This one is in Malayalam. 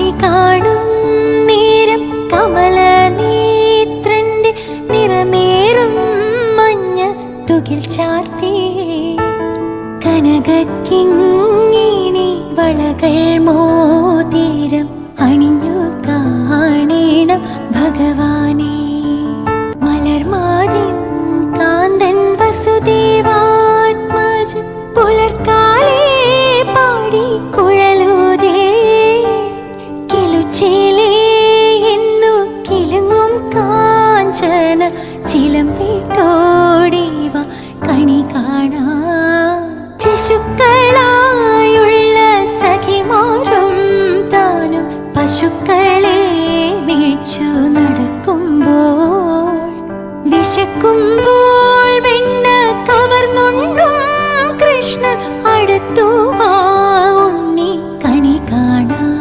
കണി കാണും നേരം കമലനേത്രന്റെ നിറമേറും മഞ്ഞ തുകിൽ ചാർത്തി കനകക്കിങ്ങിണി വളകൾ മോതിരം അണിഞ്ഞു കാണേണം ഭഗവാനെ. മലർമാതിൻ കാന്തൻ വസുദേവാത്മജൻ പുലർക്കാലേ പാടി കുഴലൂതേ കിലുച്ചേലേ എന്നു കിലുങ്ങും കാഞ്ചന ചിലമ്പിട്ടോടിവ കണി കാണാ. ശിശുക്കളായുള്ള സഖിമാരും താനും പശുക്കൾ